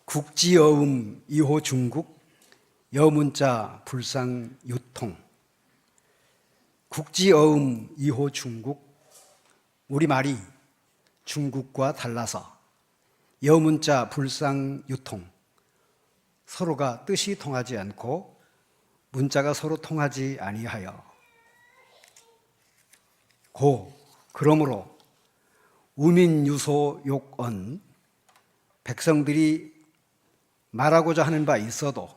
국지어음 2호 중국 여문자 불상 유통. 국지어음 2호 중국, 우리말이 중국과 달라서 여문자 불상 유통, 서로가 뜻이 통하지 않고 문자가 서로 통하지 아니하여 그러므로 우민유소 욕언, 백성들이 말하고자 하는 바 있어도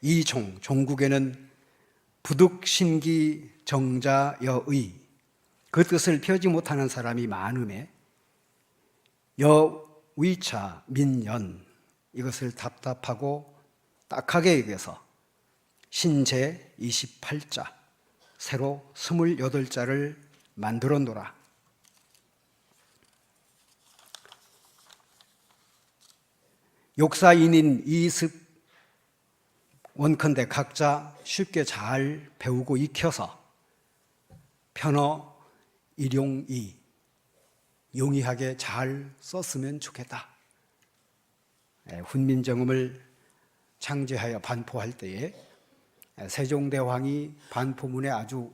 이 종국에는 부득신기 정자여의, 그 뜻을 펴지 못하는 사람이 많음에 여위차 민연, 이것을 답답하고 딱하게 여겨서 신제 28자, 새로 28자를 만들어 놓으라. 욕사인인 이습 원컨대 각자 쉽게 잘 배우고 익혀서 편어 일용이 용이하게 잘 썼으면 좋겠다. 훈민정음을 창제하여 반포할 때에 세종대왕이 반포문에 아주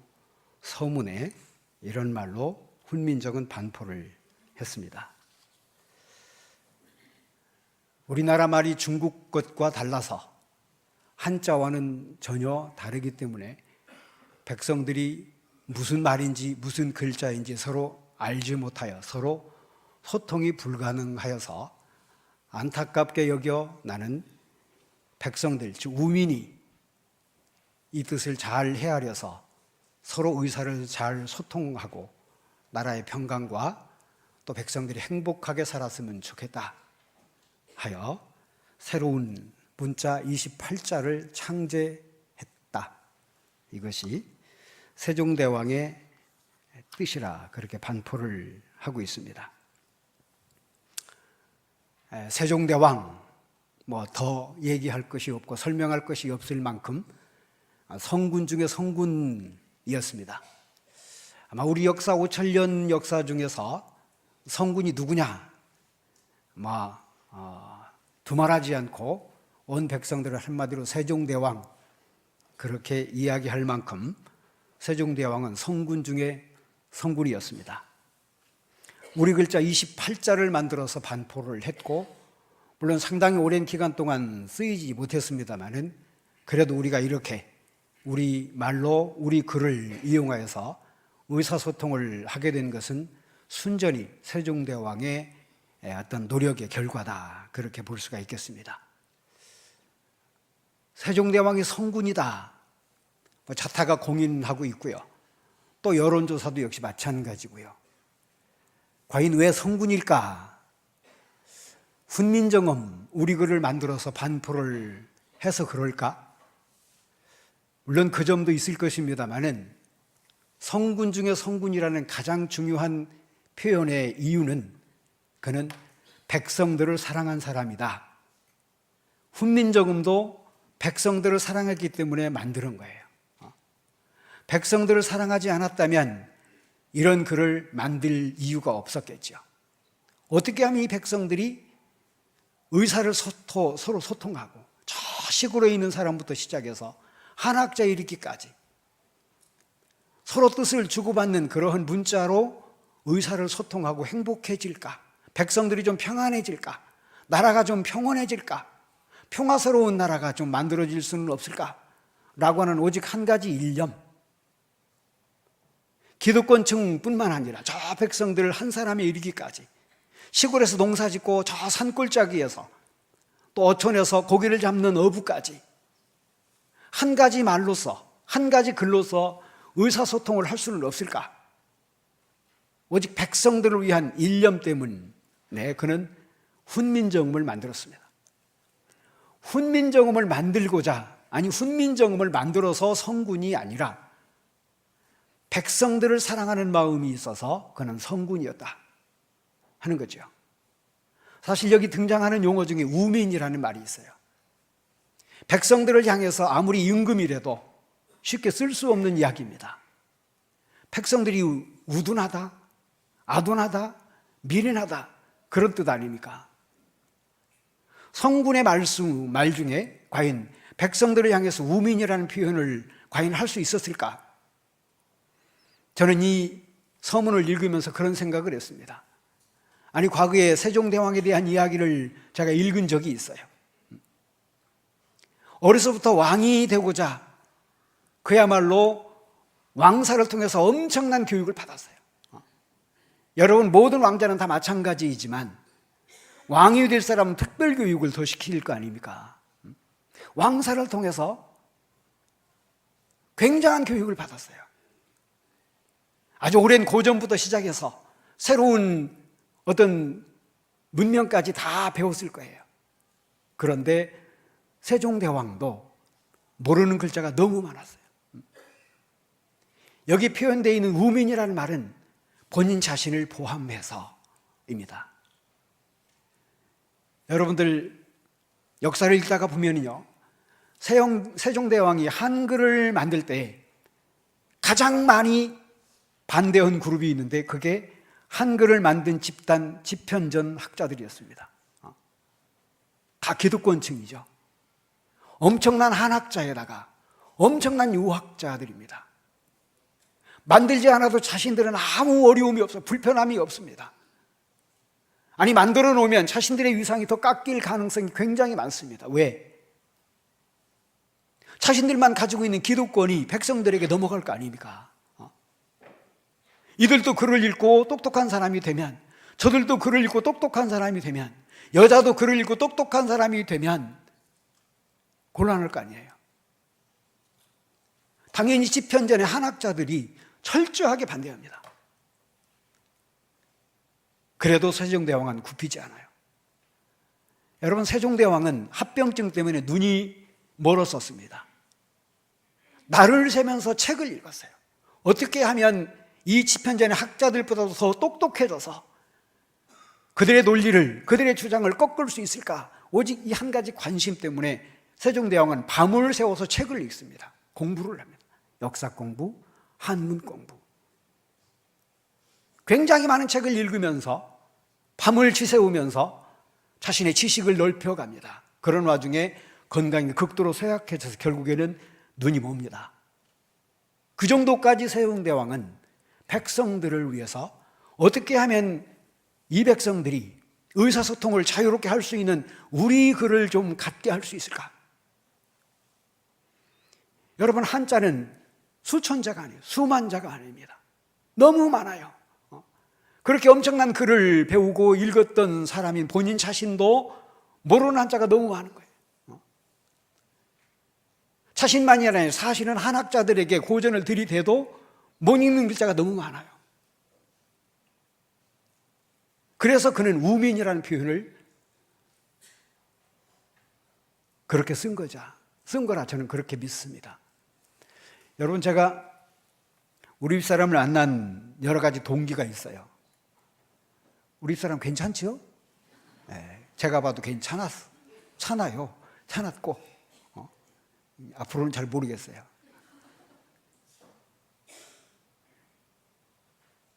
서문에 이런 말로 훈민정음 반포를 했습니다. 우리나라 말이 중국 것과 달라서 한자와는 전혀 다르기 때문에 백성들이 무슨 말인지 무슨 글자인지 서로 알지 못하여 서로 소통이 불가능하여서 안타깝게 여겨 나는 백성들, 즉 우민이 이 뜻을 잘 헤아려서 서로 의사를 잘 소통하고 나라의 평강과 또 백성들이 행복하게 살았으면 좋겠다 하여 새로운 문자 28자를 창제했다. 이것이 세종대왕의 뜻이라 그렇게 반포를 하고 있습니다. 세종대왕 뭐 더 얘기할 것이 없고 설명할 것이 없을 만큼 성군 중에 성군이었습니다. 아마 우리 역사 5천년 역사 중에서 성군이 누구냐 두말하지 않고 온 백성들을 한마디로 세종대왕 그렇게 이야기할 만큼 세종대왕은 성군 중에 성군이었습니다. 우리 글자 28자를 만들어서 반포를 했고 물론 상당히 오랜 기간 동안 쓰이지 못했습니다만은 그래도 우리가 이렇게 우리 말로 우리 글을 이용하여서 의사소통을 하게 된 것은 순전히 세종대왕의 어떤 노력의 결과다, 그렇게 볼 수가 있겠습니다. 세종대왕이 성군이다, 자타가 공인하고 있고요. 또 여론조사도 역시 마찬가지고요. 과연 왜 성군일까? 훈민정음, 우리 글을 만들어서 반포를 해서 그럴까? 물론 그 점도 있을 것입니다만은 성군 중에 성군이라는 가장 중요한 표현의 이유는 그는 백성들을 사랑한 사람이다. 훈민정음도 백성들을 사랑했기 때문에 만드는 거예요. 백성들을 사랑하지 않았다면 이런 글을 만들 이유가 없었겠죠. 어떻게 하면 이 백성들이 의사를 서로 소통하고 저 시골에 있는 사람부터 시작해서 한학자에 이르기까지 서로 뜻을 주고받는 그러한 문자로 의사를 소통하고 행복해질까? 백성들이 좀 평안해질까? 나라가 좀 평온해질까? 평화스러운 나라가 좀 만들어질 수는 없을까? 라고 하는 오직 한 가지 일념, 기득권층뿐만 아니라 저 백성들을 한 사람에 이르기까지, 시골에서 농사짓고 저 산골짜기에서 또 어촌에서 고기를 잡는 어부까지 한 가지 말로서, 한 가지 글로서 의사소통을 할 수는 없을까? 오직 백성들을 위한 일념 때문에 그는 훈민정음을 만들었습니다. 훈민정음을 만들고자, 아니 훈민정음을 만들어서 성군이 아니라 백성들을 사랑하는 마음이 있어서 그는 성군이었다 하는 거죠. 사실 여기 등장하는 용어 중에 우민이라는 말이 있어요. 백성들을 향해서 아무리 임금이라도 쉽게 쓸 수 없는 이야기입니다. 백성들이 우둔하다, 아둔하다, 미련하다, 그런 뜻 아닙니까? 성군의 말 중에 과연 백성들을 향해서 우민이라는 표현을 과연 할 수 있었을까? 저는 이 서문을 읽으면서 그런 생각을 했습니다. 아니, 과거에 세종대왕에 대한 이야기를 제가 읽은 적이 있어요. 어려서부터 왕이 되고자 그야말로 왕사를 통해서 엄청난 교육을 받았어요. 여러분, 모든 왕자는 다 마찬가지이지만 왕이 될 사람은 특별 교육을 더 시킬 거 아닙니까? 왕사를 통해서 굉장한 교육을 받았어요. 아주 오랜 고전부터 시작해서 새로운 어떤 문명까지 다 배웠을 거예요. 그런데 세종대왕도 모르는 글자가 너무 많았어요. 여기 표현되어 있는 우민이라는 말은 본인 자신을 포함해서입니다. 여러분들 역사를 읽다가 보면요, 세종대왕이 한글을 만들 때 가장 많이 반대한 그룹이 있는데 그게 한글을 만든 집단 집현전 학자들이었습니다. 다 기득권층이죠. 엄청난 한학자에다가 엄청난 유학자들입니다. 만들지 않아도 자신들은 아무 어려움이 없어요. 불편함이 없습니다. 아니, 만들어 놓으면 자신들의 위상이 더 깎일 가능성이 굉장히 많습니다. 왜? 자신들만 가지고 있는 기득권이 백성들에게 넘어갈 거 아닙니까? 이들도 글을 읽고 똑똑한 사람이 되면, 저들도 글을 읽고 똑똑한 사람이 되면, 여자도 글을 읽고 똑똑한 사람이 되면 곤란할 거 아니에요. 당연히 집현전의 한학자들이 철저하게 반대합니다. 그래도 세종대왕은 굽히지 않아요. 여러분, 세종대왕은 합병증 때문에 눈이 멀었었습니다. 날을 새면서 책을 읽었어요. 어떻게 하면 이 집현전의 학자들보다도 더 똑똑해져서 그들의 논리를, 그들의 주장을 꺾을 수 있을까? 오직 이 한 가지 관심 때문에 세종대왕은 밤을 새워서 책을 읽습니다. 공부를 합니다. 역사 공부, 한문 공부. 굉장히 많은 책을 읽으면서 밤을 지새우면서 자신의 지식을 넓혀갑니다. 그런 와중에 건강이 극도로 쇠약해져서 결국에는 눈이 멉니다. 그 정도까지 세종대왕은 백성들을 위해서 어떻게 하면 이 백성들이 의사소통을 자유롭게 할 수 있는 우리 글을 좀 갖게 할 수 있을까? 여러분, 한자는 수천 자가 아니에요. 수만 자가 아닙니다. 너무 많아요. 그렇게 엄청난 글을 배우고 읽었던 사람인 본인 자신도 모르는 한자가 너무 많은 거예요. 자신만이 아니라 사실은 한학자들에게 고전을 들이대도 못 읽는 글자가 너무 많아요. 그래서 그는 우민이라는 표현을 그렇게 쓴 거라 저는 그렇게 믿습니다. 여러분, 제가 우리 집사람을 안 낳은 여러 가지 동기가 있어요. 우리 집사람 괜찮지요? 네, 제가 봐도 괜찮아요. 괜찮았고 앞으로는 잘 모르겠어요.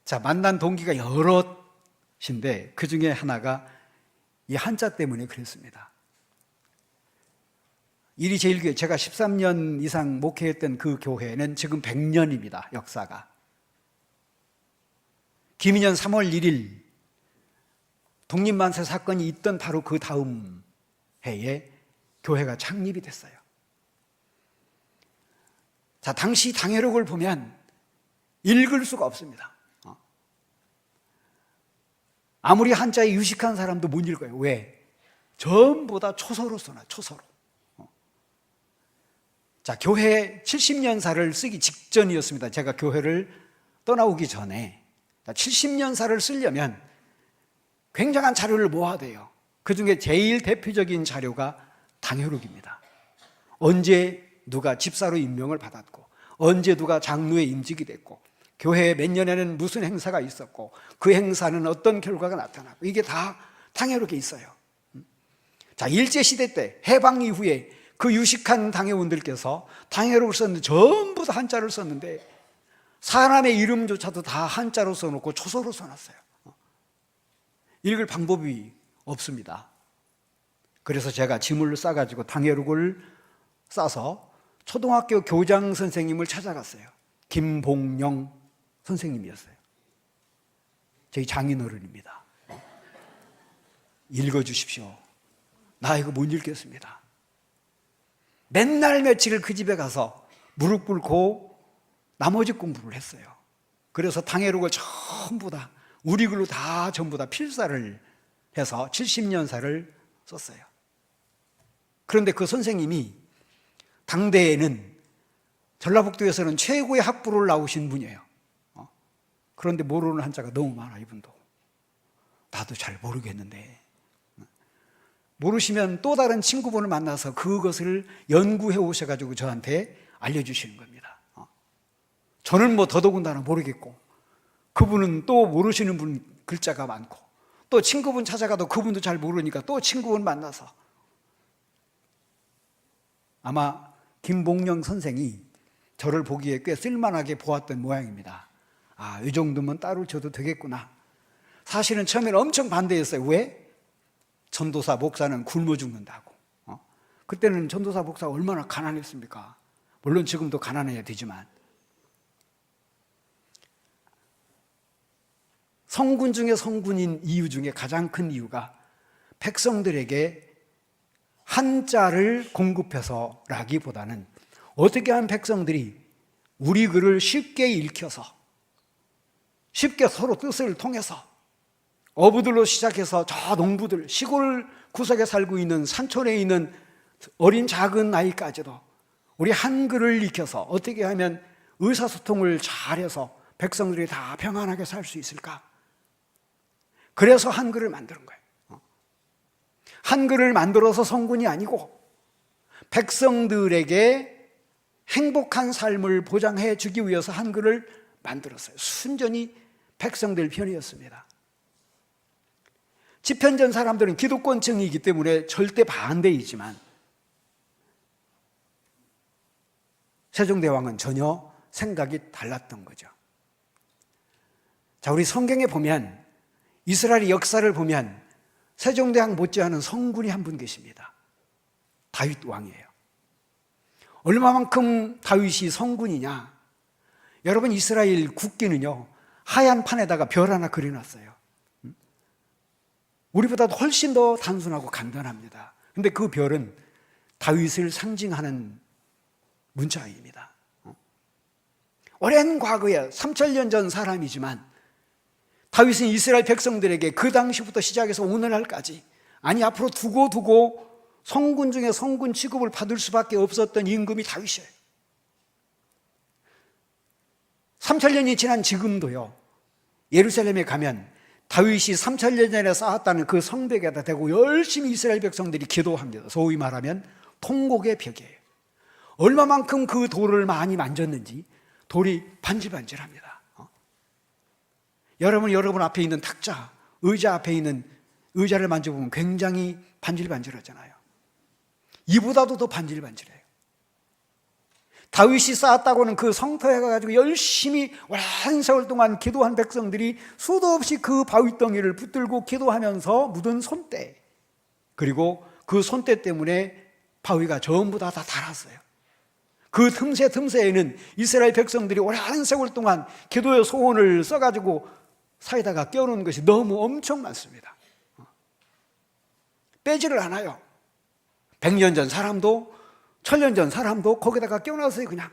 자, 만난 동기가 여럿인데 그 중에 하나가 이 한자 때문에 그랬습니다. 일이 제일 교회, 제가 13년 이상 목회했던 그 교회는 지금 100년입니다. 역사가. 김인년 3월 1일 독립만세 사건이 있던 바로 그 다음 해에 교회가 창립이 됐어요. 자, 당시 당회록을 보면 읽을 수가 없습니다. 아무리 한자에 유식한 사람도 못 읽어요. 왜? 전부 다 초서로 써놔요. 초서로. 자, 교회 70년사를 쓰기 직전이었습니다. 제가 교회를 떠나오기 전에 70년사를 쓰려면 굉장한 자료를 모아야 돼요. 그 중에 제일 대표적인 자료가 당회록입니다. 언제 누가 집사로 임명을 받았고, 언제 누가 장로에 임직이 됐고, 교회 몇 년에는 무슨 행사가 있었고, 그 행사는 어떤 결과가 나타나고, 이게 다 당회록에 있어요. 자, 일제시대 때 해방 이후에 그 유식한 당회원들께서 당회록을 썼는데 전부 다 한자를 썼는데 사람의 이름조차도 다 한자로 써놓고 초서로 써놨어요. 읽을 방법이 없습니다. 그래서 제가 짐을 싸가지고 당해룩을 싸서 초등학교 교장 선생님을 찾아갔어요. 김봉영 선생님이었어요. 저희 장인어른입니다. 읽어주십시오. 나 이거 못 읽겠습니다. 맨날 며칠 그 집에 가서 무릎 꿇고 나머지 공부를 했어요. 그래서 당해록을 전부 다 우리 글로 다 전부 다 필사를 해서 70년사를 썼어요. 그런데 그 선생님이 당대에는 전라북도에서는 최고의 학부를 나오신 분이에요. 그런데 모르는 한자가 너무 많아. 이분도 나도 잘 모르겠는데, 모르시면 또 다른 친구분을 만나서 그것을 연구해 오셔가지고 저한테 알려주시는 겁니다. 저는 뭐 더더군다나 모르겠고, 그분은 또 모르시는 분 글자가 많고, 또 친구분 찾아가도 그분도 잘 모르니까 또 친구분 만나서. 아마 김봉영 선생이 저를 보기에 꽤 쓸만하게 보았던 모양입니다. 아, 이 정도면 따로 줘도 되겠구나. 사실은 처음에는 엄청 반대했어요. 왜? 전도사 목사는 굶어 죽는다고. 그때는 전도사 목사가 얼마나 가난했습니까? 물론 지금도 가난해야 되지만. 성군 중에 성군인 이유 중에 가장 큰 이유가 백성들에게 한자를 공급해서라기보다는 어떻게 하면 백성들이 우리 글을 쉽게 읽혀서, 쉽게 서로 뜻을 통해서, 어부들로 시작해서 저 농부들, 시골 구석에 살고 있는 산촌에 있는 어린 작은 아이까지도 우리 한글을 익혀서 어떻게 하면 의사소통을 잘해서 백성들이 다 평안하게 살 수 있을까? 그래서 한글을 만드는 거예요. 한글을 만들어서 성군이 아니고 백성들에게 행복한 삶을 보장해 주기 위해서 한글을 만들었어요. 순전히 백성들 편이었습니다. 집현전 사람들은 기득권층이기 때문에 절대 반대이지만 세종대왕은 전혀 생각이 달랐던 거죠. 자, 우리 성경에 보면, 이스라엘의 역사를 보면 세종대왕 못지않은 성군이 한 분 계십니다. 다윗 왕이에요. 얼마만큼 다윗이 성군이냐? 여러분, 이스라엘 국기는요, 하얀 판에다가 별 하나 그려놨어요. 우리보다도 훨씬 더 단순하고 간단합니다. 근데 그 별은 다윗을 상징하는 문자입니다. 오랜 과거에 3000년 전 사람이지만 다윗은 이스라엘 백성들에게 그 당시부터 시작해서 오늘날까지, 아니 앞으로 두고 성군 중에 성군 취급을 받을 수밖에 없었던 임금이 다윗이에요. 3000년이 지난 지금도요, 예루살렘에 가면 다윗이 3000년 전에 쌓았다는 그 성벽에다 대고 열심히 이스라엘 백성들이 기도합니다. 소위 말하면 통곡의 벽이에요. 얼마만큼 그 돌을 많이 만졌는지 돌이 반질반질합니다. 여러분 앞에 있는 탁자, 의자 앞에 있는 의자를 만져보면 굉장히 반질반질하잖아요. 이보다도 더 반질반질해요. 다윗이 쌓았다고는 그 성터에 가가지고 열심히 오랜 세월 동안 기도한 백성들이 수도 없이 그 바위덩이를 붙들고 기도하면서 묻은 손대, 그리고 그 손대 때문에 바위가 전부 다 닳았어요. 그 틈새에는 이스라엘 백성들이 오랜 세월 동안 기도의 소원을 써가지고 사이다가 껴놓은 것이 너무 엄청 많습니다. 빼지를 않아요. 100년 전 사람도 1000년 전 사람도 거기다가 껴놨어요. 그냥.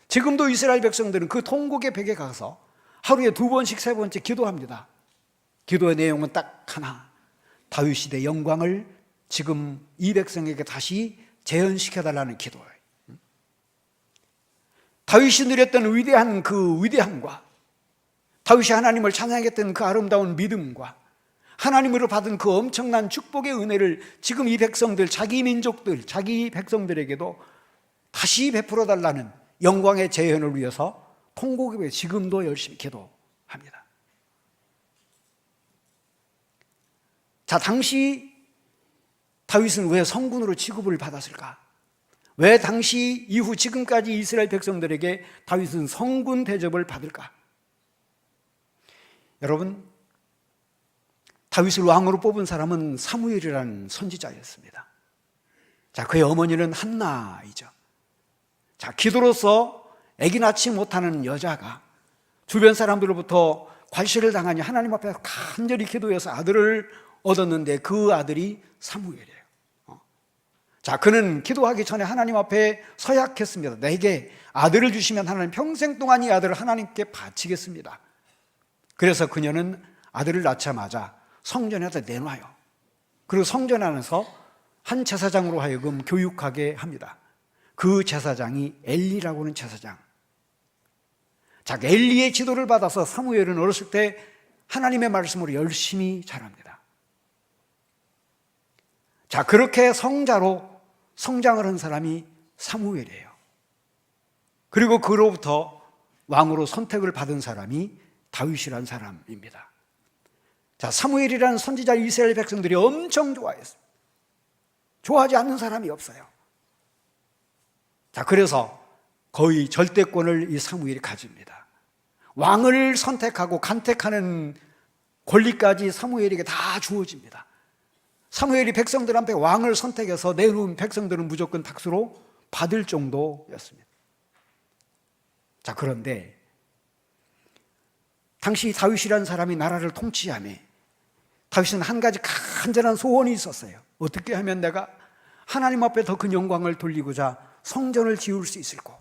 지금도 이스라엘 백성들은 그 통곡의 벽에 가서 하루에 2번씩 3번씩 기도합니다. 기도의 내용은 딱 하나, 다윗 시대의 영광을 지금 이 백성에게 다시 재현시켜달라는 기도예요. 다윗이 누렸던 위대한 그 위대함과, 다윗이 하나님을 찬양했던 그 아름다운 믿음과, 하나님으로 받은 그 엄청난 축복의 은혜를 지금 이 백성들, 자기 민족들, 자기 백성들에게도 다시 베풀어 달라는 영광의 재현을 위해서 통곡의 벽에 지금도 열심히 기도합니다. 자, 당시 다윗은 왜 성군으로 취급을 받았을까? 왜 당시 이후 지금까지 이스라엘 백성들에게 다윗은 성군 대접을 받을까? 여러분, 다윗을 왕으로 뽑은 사람은 사무엘이라는 선지자였습니다. 자, 그의 어머니는 한나이죠. 자, 기도로서 아기 낳지 못하는 여자가 주변 사람들로부터 괄시를 당하니 하나님 앞에 간절히 기도해서 아들을 얻었는데 그 아들이 사무엘이에요. 자, 그는 기도하기 전에 하나님 앞에 서약했습니다. 내게 아들을 주시면 하나님 평생 동안 이 아들을 하나님께 바치겠습니다. 그래서 그녀는 아들을 낳자마자 성전에다 내놔요. 그리고 성전 안에서 한 제사장으로 하여금 교육하게 합니다. 그 제사장이 엘리라고 하는 제사장. 자, 엘리의 지도를 받아서 사무엘은 어렸을 때 하나님의 말씀으로 열심히 자랍니다. 자, 그렇게 성자로 성장을 한 사람이 사무엘이에요. 그리고 그로부터 왕으로 선택을 받은 사람이 다윗이라는 사람입니다. 자, 사무엘이라는 선지자 이스라엘 백성들이 엄청 좋아했어요. 좋아하지 않는 사람이 없어요. 자, 그래서 거의 절대권을 이 사무엘이 가집니다. 왕을 선택하고 간택하는 권리까지 사무엘에게 다 주어집니다. 사무엘이 백성들한테 왕을 선택해서 내놓은 백성들은 무조건 박수로 받을 정도였습니다. 자, 그런데 당시 다윗이라는 사람이 나라를 통치하며 다윗은 한 가지 간절한 소원이 있었어요. 어떻게 하면 내가 하나님 앞에 더 큰 영광을 돌리고자 성전을 지을 수 있을까?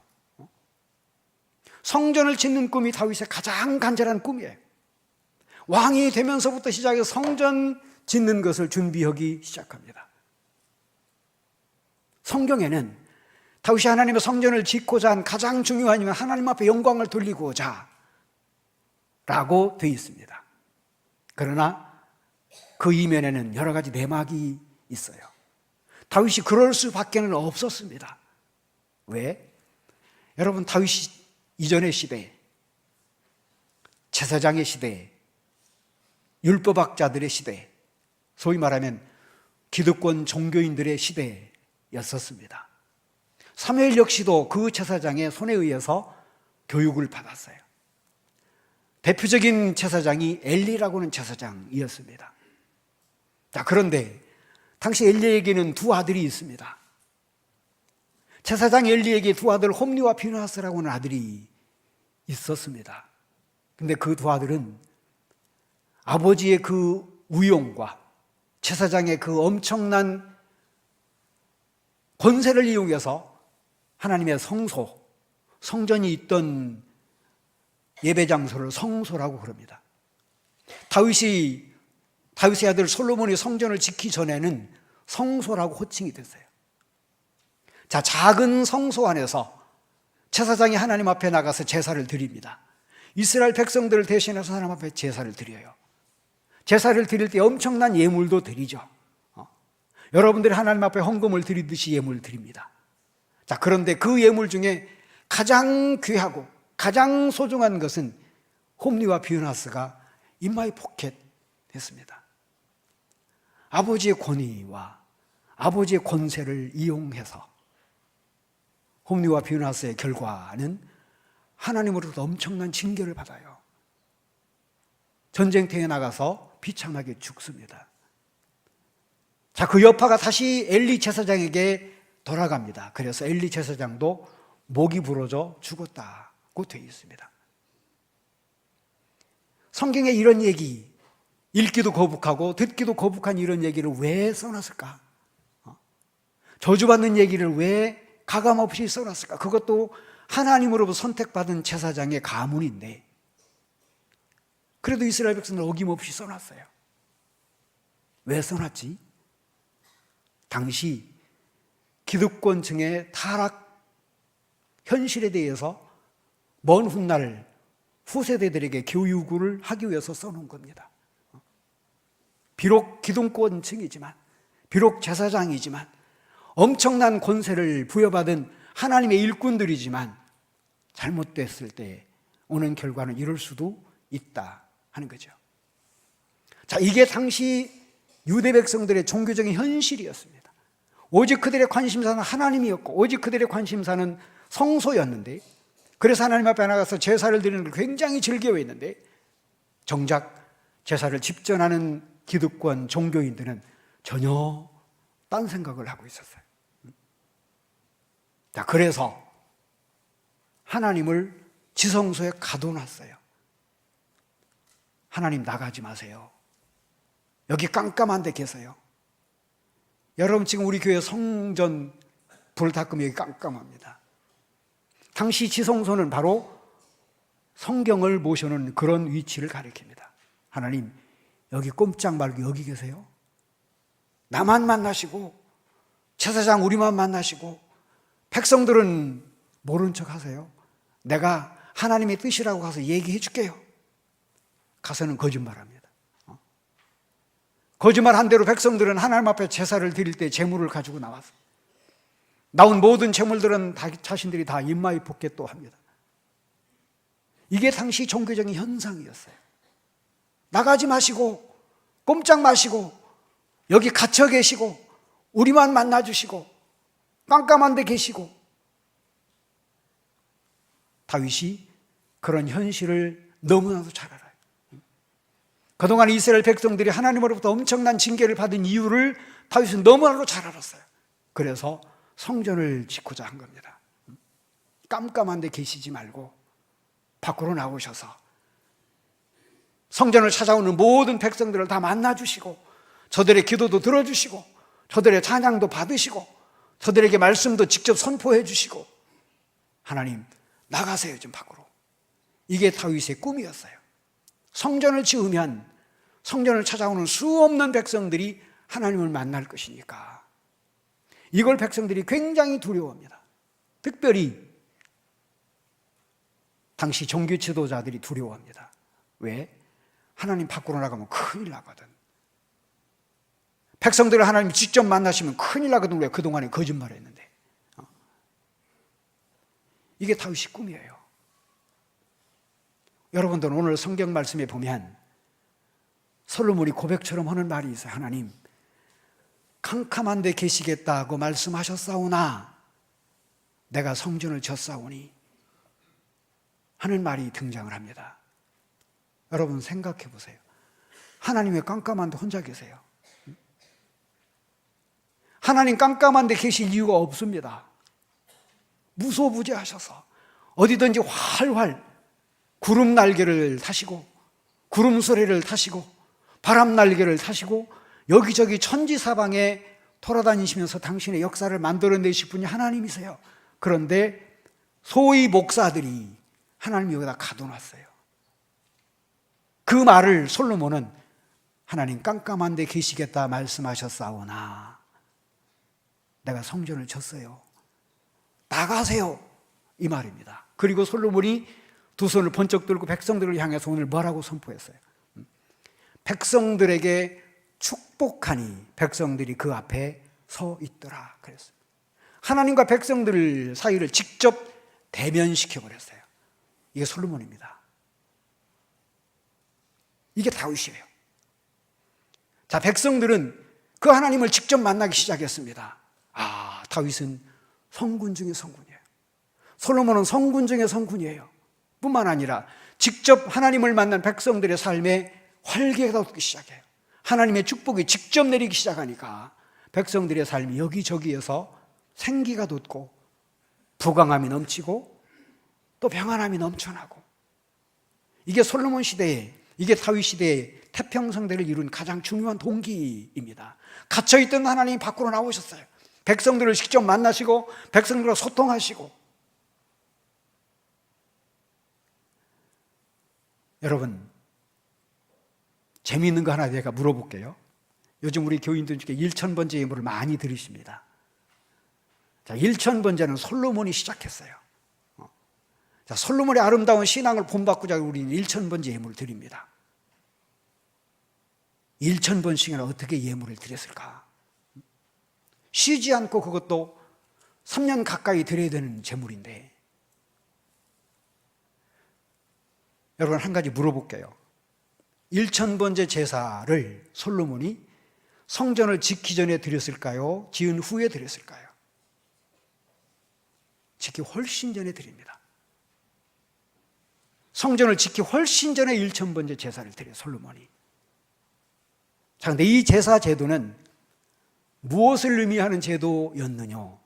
성전을 짓는 꿈이 다윗의 가장 간절한 꿈이에요. 왕이 되면서부터 시작해서 성전 짓는 것을 준비하기 시작합니다. 성경에는 다윗이 하나님의 성전을 짓고자 한 가장 중요한 이유는 하나님 앞에 영광을 돌리고자 라고 되어 있습니다. 그러나 그 이면에는 여러 가지 내막이 있어요. 다윗이 그럴 수밖에는 없었습니다. 왜? 여러분, 다윗이 이전의 시대, 제사장의 시대, 율법학자들의 시대, 소위 말하면 기득권 종교인들의 시대였었습니다. 사무엘 역시도 그 제사장의 손에 의해서 교육을 받았어요. 대표적인 제사장이 엘리라고 하는 제사장이었습니다. 자, 그런데 당시 엘리에게는 두 아들이 있습니다. 제사장 엘리에게 두 아들 홈리와 비느하스라고 하는 아들이 있었습니다. 근데 그 두 아들은 아버지의 그 우용과 제사장의 그 엄청난 권세를 이용해서 하나님의 성소, 성전이 있던 예배 장소를 성소라고 그럽니다. 다윗의 아들 솔로몬이 성전을 짓기 전에는 성소라고 호칭이 됐어요. 자, 작은 성소 안에서 제사장이 하나님 앞에 나가서 제사를 드립니다. 이스라엘 백성들을 대신해서 하나님 앞에 제사를 드려요. 제사를 드릴 때 엄청난 예물도 드리죠. 여러분들이 하나님 앞에 헌금을 드리듯이 예물을 드립니다. 자, 그런데 그 예물 중에 가장 귀하고 가장 소중한 것은 홈리와 비느하스가 인마이 포켓했습니다. 아버지의 권위와 아버지의 권세를 이용해서 홈리와 비느하스의 결과는 하나님으로부터 엄청난 징계를 받아요. 전쟁터에 나가서 비참하게 죽습니다. 자, 그 여파가 다시 엘리 제사장에게 돌아갑니다. 그래서 엘리 제사장도 목이 부러져 죽었다고 되어 있습니다. 성경에 이런 얘기, 읽기도 거북하고 듣기도 거북한 이런 얘기를 왜 써놨을까? 저주받는 얘기를 왜 가감없이 써놨을까? 그것도 하나님으로부터 선택받은 제사장의 가문인데 그래도 이스라엘 백성을 어김없이 써놨어요. 왜 써놨지? 당시 기득권층의 타락 현실에 대해서 먼 훗날 후세대들에게 교육을 하기 위해서 써놓은 겁니다. 비록 기득권층이지만, 비록 제사장이지만, 엄청난 권세를 부여받은 하나님의 일꾼들이지만 잘못됐을 때 오는 결과는 이럴 수도 있다 하는 거죠. 자, 이게 당시 유대 백성들의 종교적인 현실이었습니다. 오직 그들의 관심사는 하나님이었고 오직 그들의 관심사는 성소였는데, 그래서 하나님 앞에 나가서 제사를 드리는 걸 굉장히 즐겨했는데 정작 제사를 집전하는 기득권 종교인들은 전혀 딴 생각을 하고 있었어요. 자, 그래서 하나님을 지성소에 가둬놨어요. 하나님 나가지 마세요. 여기 깜깜한 데 계세요. 여러분 지금 우리 교회 성전 불 닦으면 여기 깜깜합니다. 당시 지성소는 바로 성경을 모셔놓은 그런 위치를 가리킵니다. 하나님 여기 꼼짝 말고 여기 계세요. 나만 만나시고 제사장 우리만 만나시고 백성들은 모른 척 하세요. 내가 하나님의 뜻이라고 가서 얘기해 줄게요. 가서는 거짓말합니다. 거짓말한 대로 백성들은 하나님 앞에 제사를 드릴 때 제물을 가지고 나와서 나온 모든 제물들은 자신들이 다 입마에 붓게 또 합니다. 이게 당시 종교적인 현상이었어요. 나가지 마시고 꼼짝 마시고 여기 갇혀 계시고 우리만 만나주시고 깜깜한 데 계시고. 다윗이 그런 현실을 너무나도 잘 알아요. 그동안 이스라엘 백성들이 하나님으로부터 엄청난 징계를 받은 이유를 다윗은 너무나도 잘 알았어요. 그래서 성전을 짓고자 한 겁니다. 깜깜한 데 계시지 말고 밖으로 나오셔서 성전을 찾아오는 모든 백성들을 다 만나주시고 저들의 기도도 들어주시고 저들의 찬양도 받으시고 저들에게 말씀도 직접 선포해 주시고 하나님 나가세요 좀 밖으로. 이게 다윗의 꿈이었어요. 성전을 지으면 성전을 찾아오는 수없는 백성들이 하나님을 만날 것이니까 이걸 백성들이 굉장히 두려워합니다. 특별히 당시 종교 지도자들이 두려워합니다. 왜? 하나님 밖으로 나가면 큰일 나거든. 백성들을 하나님 직접 만나시면 큰일 나거든. 왜? 그동안에 거짓말했는데. 이게 다윗의 꿈이에요. 여러분들은 오늘 성경 말씀에 보면 솔로몬이 고백처럼 하는 말이 있어요. 하나님 캄캄한 데 계시겠다고 말씀하셨사오나 내가 성전을 졌사오니 하는 말이 등장을 합니다. 여러분 생각해 보세요. 하나님 왜 깜깜한 데 혼자 계세요? 하나님 깜깜한 데 계실 이유가 없습니다. 무소부재하셔서 어디든지 활활 구름 날개를 타시고 구름 소리를 타시고 바람 날개를 타시고 여기저기 천지사방에 돌아다니시면서 당신의 역사를 만들어내실 분이 하나님이세요. 그런데 소위 목사들이 하나님 여기다 가둬놨어요. 그 말을 솔로몬은 하나님 깜깜한 데 계시겠다 말씀하셨사오나 내가 성전을 졌어요. 나가세요. 이 말입니다. 그리고 솔로몬이 두 손을 번쩍 들고 백성들을 향해서 오늘 뭐라고 선포했어요? 백성들에게 축복하니 백성들이 그 앞에 서 있더라 그랬어요. 하나님과 백성들 사이를 직접 대면시켜 버렸어요. 이게 솔로몬입니다. 이게 다윗이에요. 자, 백성들은 그 하나님을 직접 만나기 시작했습니다. 아, 다윗은 성군 중의 성군이에요. 솔로몬은 성군 중의 성군이에요. 뿐만 아니라 직접 하나님을 만난 백성들의 삶에 활기가 돋기 시작해요. 하나님의 축복이 직접 내리기 시작하니까 백성들의 삶이 여기저기에서 생기가 돋고 부강함이 넘치고 또 평안함이 넘쳐나고 이게 솔로몬 시대에 이게 다윗 시대의 태평성대를 이룬 가장 중요한 동기입니다. 갇혀있던 하나님이 밖으로 나오셨어요. 백성들을 직접 만나시고 백성들과 소통하시고. 여러분 재미있는 거 하나 제가 물어볼게요. 요즘 우리 교인들 중에 1000번째 예물을 많이 드리십니다. 자, 1000번째는 솔로몬이 시작했어요. 자, 솔로몬의 아름다운 신앙을 본받고자 우리는 1000번째 예물을 드립니다. 1000번씩이나 어떻게 예물을 드렸을까? 쉬지 않고 그것도 3년 가까이 드려야 되는 제물인데 여러분 한 가지 물어볼게요. 1000번째 제사를 솔로몬이 성전을 짓기 전에 드렸을까요? 지은 후에 드렸을까요? 짓기 훨씬 전에 드립니다. 성전을 짓기 훨씬 전에 1000번째 제사를 드려요, 솔로몬이. 자, 근데 이 제사 제도는 무엇을 의미하는 제도였느냐?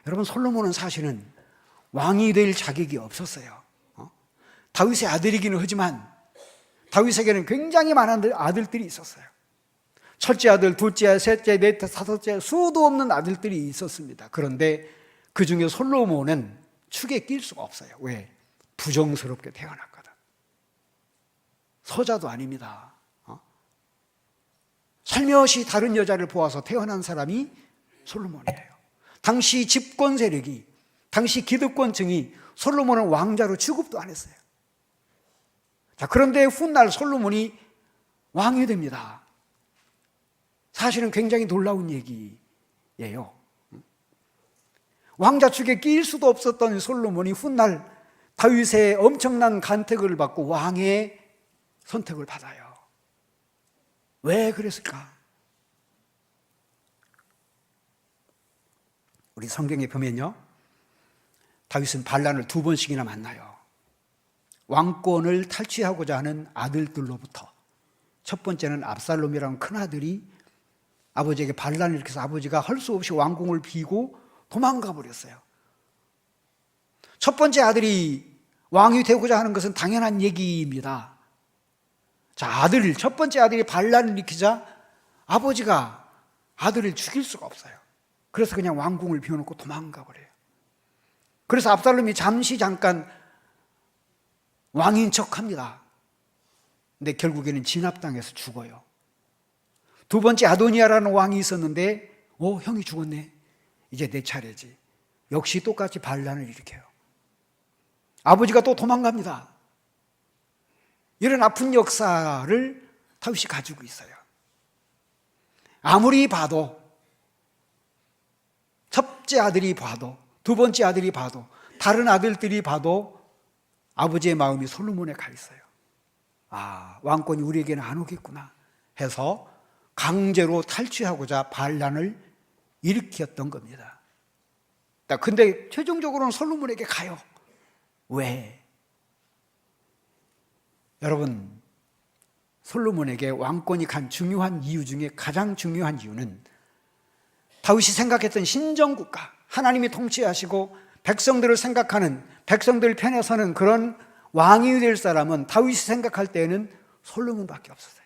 여러분, 솔로몬은 사실은 왕이 될 자격이 없었어요. 다윗의 아들이기는 하지만 다윗에게는 굉장히 많은 아들들이 있었어요. 첫째 아들, 둘째 아들, 셋째, 넷째, 다섯째, 수도 없는 아들들이 있었습니다. 그런데 그 중에 솔로몬은 축에 낄 수가 없어요. 왜? 부정스럽게 태어났거든. 서자도 아닙니다. 살며시 다른 여자를 보아서 태어난 사람이 솔로몬이에요. 당시 집권 세력이, 당시 기득권층이 솔로몬을 왕자로 취급도 안 했어요. 자, 그런데 훗날 솔로몬이 왕이 됩니다. 사실은 굉장히 놀라운 얘기예요. 왕자 축에 끼일 수도 없었던 솔로몬이 훗날 다윗의 엄청난 간택을 받고 왕의 선택을 받아요. 왜 그랬을까? 우리 성경에 보면요, 다윗은 반란을 2번씩이나 만나요. 왕권을 탈취하고자 하는 아들들로부터. 첫 번째는 압살롬이라는 큰아들이 아버지에게 반란을 일으켜서 아버지가 할 수 없이 왕궁을 비고 도망가 버렸어요. 첫 번째 아들이 왕이 되고자 하는 것은 당연한 얘기입니다. 자, 첫 번째 아들이 반란을 일으키자 아버지가 아들을 죽일 수가 없어요. 그래서 그냥 왕궁을 비워놓고 도망가 버려요. 그래서 압살롬이 잠깐 왕인 척합니다. 근데 결국에는 진압당해서 죽어요. 두 번째 아도니아라는 왕이 있었는데, 형이 죽었네, 이제 내 차례지. 역시 똑같이 반란을 일으켜요. 아버지가 또 도망갑니다. 이런 아픈 역사를 다윗이 가지고 있어요. 아무리 봐도, 첫째 아들이 봐도, 두 번째 아들이 봐도, 다른 아들들이 봐도 아버지의 마음이 솔로몬에 가 있어요. 왕권이 우리에게는 안 오겠구나 해서 강제로 탈취하고자 반란을 일으켰던 겁니다. 근데 최종적으로는 솔로몬에게 가요. 왜? 여러분, 솔로몬에게 왕권이 간 중요한 이유 중에 가장 중요한 이유는 다윗이 생각했던 신정국가, 하나님이 통치하시고 백성들을 생각하는, 백성들 편에 서는 그런 왕이 될 사람은 다윗이 생각할 때에는 솔로몬밖에 없었어요.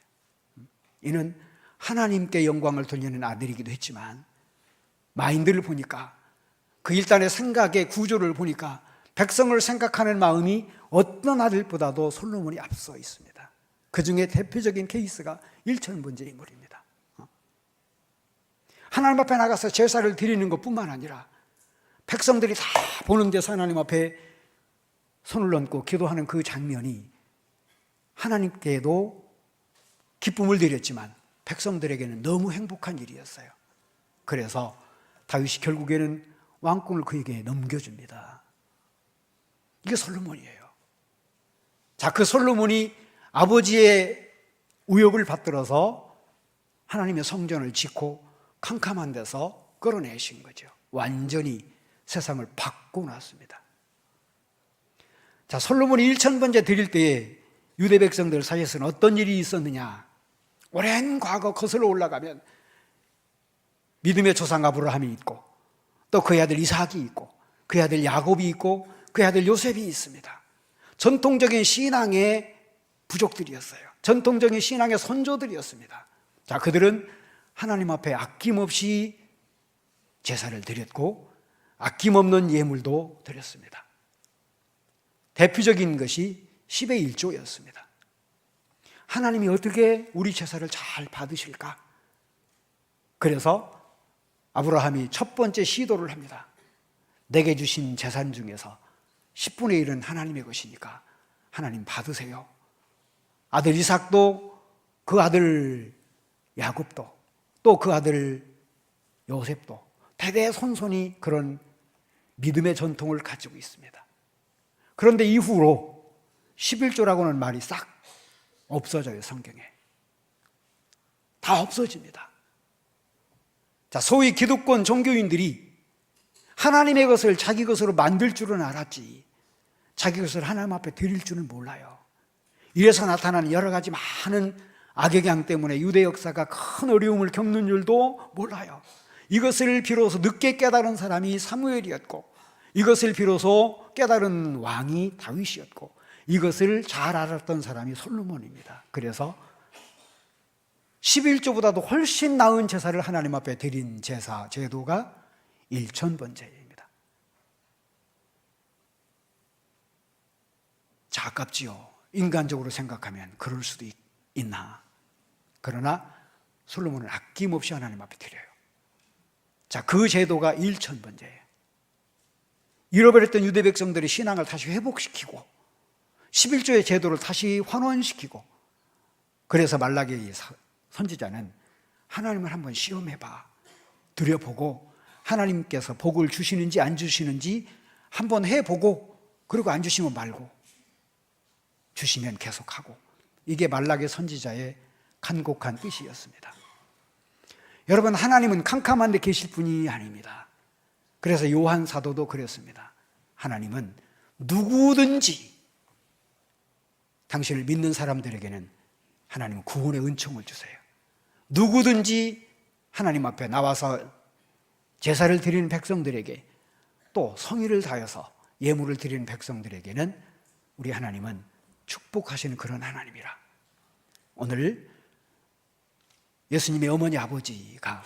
이는 하나님께 영광을 돌리는 아들이기도 했지만 마인드를 보니까, 그 일단의 생각의 구조를 보니까 백성을 생각하는 마음이 어떤 아들보다도 솔로몬이 앞서 있습니다. 그 중에 대표적인 케이스가 일천번제 인물입니다. 하나님 앞에 나가서 제사를 드리는 것뿐만 아니라 백성들이 다 보는 데서 하나님 앞에 손을 얹고 기도하는 그 장면이 하나님께도 기쁨을 드렸지만 백성들에게는 너무 행복한 일이었어요. 그래서 다윗이 결국에는 왕권을 그에게 넘겨줍니다. 이게 솔로몬이에요. 자, 그 솔로몬이 아버지의 위협을 받들어서 하나님의 성전을 짓고 캄캄한 데서 끌어내신 거죠. 완전히 세상을 바꿔놨습니다. 자, 솔로몬이 1000번제 드릴 때에 유대 백성들 사이에서는 어떤 일이 있었느냐? 오랜 과거 거슬러 올라가면 믿음의 조상 아브라함이 있고, 또 그의 아들 이삭이 있고, 그의 아들 야곱이 있고, 그의 아들 요셉이 있습니다. 전통적인 신앙의 부족들이었어요. 전통적인 신앙의 선조들이었습니다. 자, 그들은 하나님 앞에 아낌없이 제사를 드렸고 아낌없는 예물도 드렸습니다. 대표적인 것이 10의 1조였습니다. 하나님이 어떻게 우리 제사를 잘 받으실까? 그래서 아브라함이 첫 번째 시도를 합니다. 내게 주신 재산 중에서 10분의 1은 하나님의 것이니까 하나님 받으세요. 아들 이삭도, 그 아들 야곱도, 또 그 아들 요셉도 대대손손이 그런 믿음의 전통을 가지고 있습니다. 그런데 이후로 11조라고는 말이 싹 없어져요. 성경에 다 없어집니다. 자, 소위 기득권 종교인들이 하나님의 것을 자기 것으로 만들 줄은 알았지 자기 것을 하나님 앞에 드릴 줄은 몰라요. 이래서 나타나는 여러 가지 많은 악의 때문에 유대 역사가 큰 어려움을 겪는 줄도 몰라요. 이것을 비로소 늦게 깨달은 사람이 사무엘이었고, 이것을 비로소 깨달은 왕이 다윗이었고, 이것을 잘 알았던 사람이 솔로몬입니다. 그래서 11조보다도 훨씬 나은 제사를 하나님 앞에 드린 제사 제도가 일천번제입니다. 자, 아깝지요. 인간적으로 생각하면 그럴 수도 있나. 그러나 솔로몬은 아낌없이 하나님 앞에 드려요. 자, 그 제도가 일천번제예요. 잃어버렸던 유대 백성들의 신앙을 다시 회복시키고 11조의 제도를 다시 환원시키고, 그래서 말라기 선지자는 하나님을 한번 시험해봐, 들여보고 하나님께서 복을 주시는지 안 주시는지 한번 해보고, 그리고 안 주시면 말고 주시면 계속하고, 이게 말라기 선지자의 간곡한 뜻이었습니다. 여러분, 하나님은 캄캄한 데 계실 분이 아닙니다. 그래서 요한 사도도 그랬습니다. 하나님은 누구든지, 당신을 믿는 사람들에게는 하나님은 구원의 은총을 주세요. 누구든지 하나님 앞에 나와서 제사를 드리는 백성들에게, 또 성의를 다해서 예물을 드리는 백성들에게는 우리 하나님은 축복하시는 그런 하나님이라. 오늘 예수님의 어머니 아버지가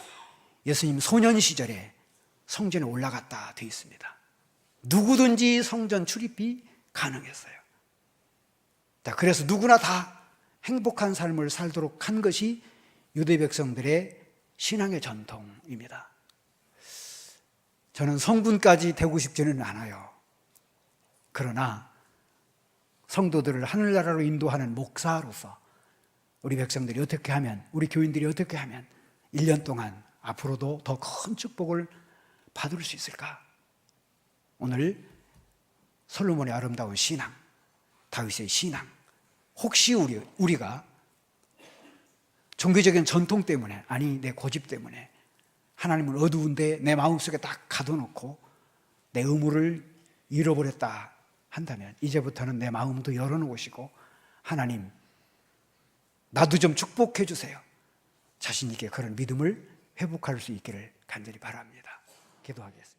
예수님 소년 시절에 성전에 올라갔다 되어 있습니다. 누구든지 성전 출입이 가능했어요. 자, 그래서 누구나 다 행복한 삶을 살도록 한 것이 유대 백성들의 신앙의 전통입니다. 저는 성군까지 되고 싶지는 않아요. 그러나 성도들을 하늘나라로 인도하는 목사로서 우리 백성들이 어떻게 하면, 우리 교인들이 어떻게 하면 1년 동안 앞으로도 더 큰 축복을 받을 수 있을까? 오늘 솔로몬의 아름다운 신앙, 다윗의 신앙, 혹시 우리가 종교적인 전통 때문에, 아니 내 고집 때문에 하나님을 어두운데 내 마음속에 딱 가둬놓고 내 의무를 잃어버렸다 한다면, 이제부터는 내 마음도 열어놓으시고 하나님 나도 좀 축복해 주세요, 자신 있게 그런 믿음을 회복할 수 있기를 간절히 바랍니다. 기도하겠습니다.